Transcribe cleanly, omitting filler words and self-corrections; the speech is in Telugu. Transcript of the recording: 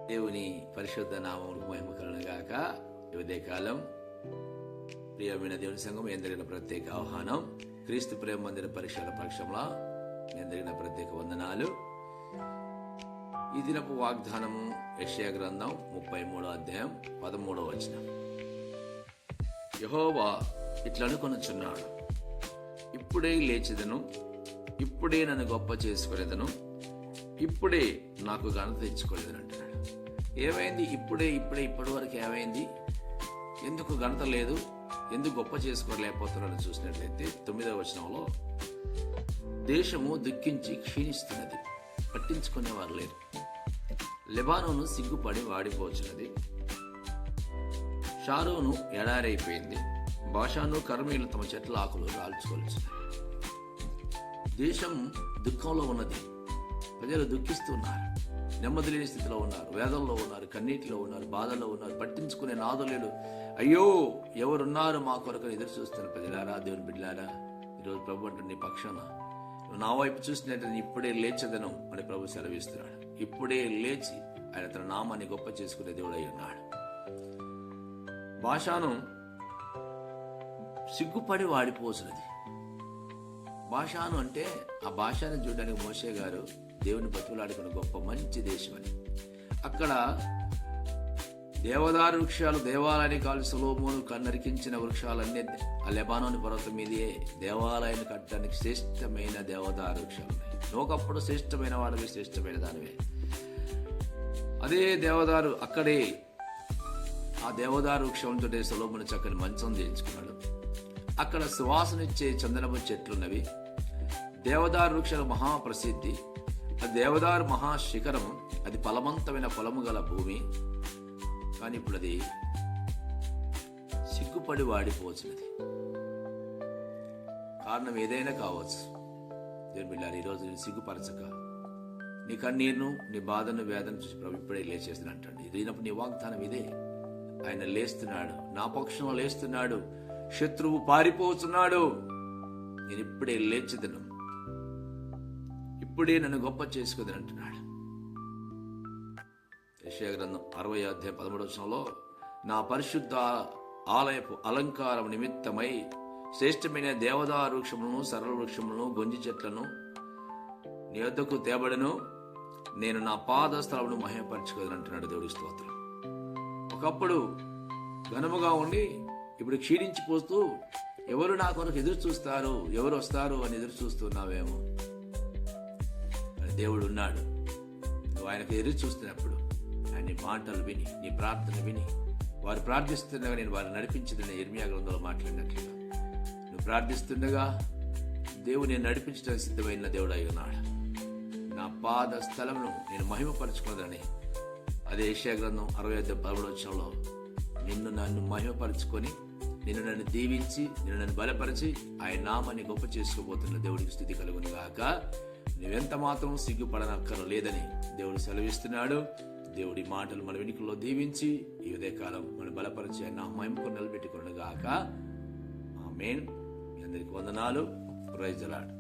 దేవుని పరిశుద్ధ నామములకు మహిమ కలుగును గాక. ఈ ఉదయకాలం ప్రియమైన దేవుని సంఘం ఎందరిగిన ప్రత్యేక ఆహ్వానం. క్రీస్తు ప్రేమ మందిర పరీక్షల పక్షంలో ఎందరిగిన ప్రత్యేక వందనాలు. ఈ దినపు వాగ్దానము యెషయా గ్రంథం 33వ అధ్యాయం 13వ వచనం. యెహోవా ఇట్లనుకొనుచున్నాడు, ఇప్పుడే లేచెదను, ఇప్పుడే నన్ను గొప్ప చేసుకునేదను, ఇప్పుడే నాకు ఘనత తెచ్చుకోలేదని అంటున్నాడు. ఏమైంది? ఇప్పటి వరకు ఏమైంది? ఎందుకు ఘనత లేదు? ఎందుకు గొప్ప చేసుకోలేకపోతున్నాడని చూసినట్లయితే 9వ వచనంలో, దేశము దుఃఖించి క్షీణిస్తున్నది, పట్టించుకునేవారు లేరు. లెబానోను సిగ్గుపడి వాడిపోతున్నది, షారోను ఎడారైపోయింది, బాషాను కర్మీలు తమ చెట్ల ఆకులు రాల్చుకోవాల్సినది. దేశం దుఃఖంలో ఉన్నది, ప్రజలు దుఃఖిస్తున్నారు, నెమ్మది లేని స్థితిలో ఉన్నారు, వేదంలో ఉన్నారు, కన్నీటిలో ఉన్నారు, బాధల్లో ఉన్నారు, పట్టించుకునే నాదులేడు. అయ్యో ఎవరున్నారు మా కొరకు ఎదురు చూస్తున్న ప్రజలారా, దేవుని బిడ్డలారా, ఈరోజు ప్రభు అంటే నీ పక్షాన నువ్వు నా వైపు చూసినట్టు ఇప్పుడే లేచదను అని ప్రభు సెలవిస్తున్నాడు. ఇప్పుడే లేచి ఆయన తన నామాన్ని గొప్ప చేసుకునే దేవుడు అయి ఉన్నాడు. బాషాను సిగ్గుపడి వాడిపోతున్నది. బాషాను అంటే ఆ భాషను చూడడానికి మోషే గారు దేవుని బతుకులాడుకున్న గొప్ప మంచి దేశం అని. అక్కడ దేవదారు వృక్షాలు, దేవాలయాన్ని కాలు సొలొమోను నరికించిన వృక్షాలన్నీ ఆ లెబానోను పర్వతం మీదే దేవాలయాన్ని కట్టడానికి శ్రేష్టమైన దేవదారు వృక్షాలు ఉన్నాయి. ఒకప్పుడు శ్రేష్టమైన వాడివి, శ్రేష్టమైన దానివే. అదే దేవదారు, అక్కడే ఆ దేవదారు వృక్షంతో సొలొమోను చక్కని మంచం చేయించుకున్నాడు. అక్కడ సువాసనిచ్చే చందనపు చెట్లున్నవి. దేవదారు వృక్షాలు మహాప్రసిద్ధి. ఆ దేవదారు మహాశిఖరం, అది ఫలవంతమైన పొలము గల భూమి. కానీ ఇప్పుడు అది సిగ్గుపడి వాడిపోతున్నది. కారణం ఏదైనా కావచ్చు. దేవుని బిడ్డలారా, ఈరోజు నేను సిగ్గుపరచక నీ కన్నీరును, నీ బాధను, వేదన చూసి ప్రభు ఇప్పుడే లేచేసిన అంటాడు. ఇది నీ వాగ్దానం ఇదే. ఆయన లేస్తున్నాడు, నా పక్షంలో లేస్తున్నాడు. శత్రువు పారిపోతున్నాడు, నేను ఇప్పుడే లేచెదను, ఇప్పుడే నన్ను గొప్ప చేసుకుందని అంటున్నాడు. యెషయా గ్రంథం 60వ అధ్యాయం 13వ వచనంలో, నా పరిశుద్ధ ఆలయపు అలంకారం నిమిత్తమై శ్రేష్టమైన దేవదారు వృక్షములను, సరళ వృక్షములను, గొంజి చెట్లను నీ వద్దకు తేబడను, నేను నా పాదస్థలమును మహిమపరచుకోదని అంటున్నాడు. దేవుడి స్తోత్రం. ఒకప్పుడు ఘనముగా ఉండి ఇప్పుడు క్షీణించిపోతూ ఎవరు నా కొరకు ఎదురు చూస్తారు, ఎవరు వస్తారు అని ఎదురు చూస్తున్నావేమో. దేవుడు ఉన్నాడు. నువ్వు ఆయనకు ఎదురు చూస్తున్నప్పుడు ఆయన నీ మాటలు విని, నీ ప్రార్థన విని, వారు ప్రార్థిస్తుండగా నేను వారిని నడిపించదని ఇర్మియా గ్రంథంలో మాట్లాడినట్లుగా నువ్వు ప్రార్థిస్తుండగా దేవుడు నేను నడిపించడానికి సిద్ధమైన దేవుడు అయి ఉన్నాడు. నా పాద స్థలమును నేను మహిమపరచుకున్నదని అదే యెషయా గ్రంథం 60వ వచనంలో, నిన్ను నన్ను మహిమపరచుకొని, నిన్ను నన్ను దీవించి, నిన్ను నన్ను బలపరిచి ఆయన నామాన్ని గొప్ప చేసుకోబోతున్న దేవుడికి స్థితి కలుగును గాక. నువ్వెంత మాత్రం సిగ్గుపడనక్కర లేదని దేవుడు సెలవిస్తున్నాడు. దేవుడి మాటలు మన వెనుకల్లో దీవించి ఈ ఉదయకాలం మనం బలపరిచి ఆయన మహిమకు నిలబెట్టుకును గాక. ఆమేన్. అందరికి వందనాలు. Praise the lord.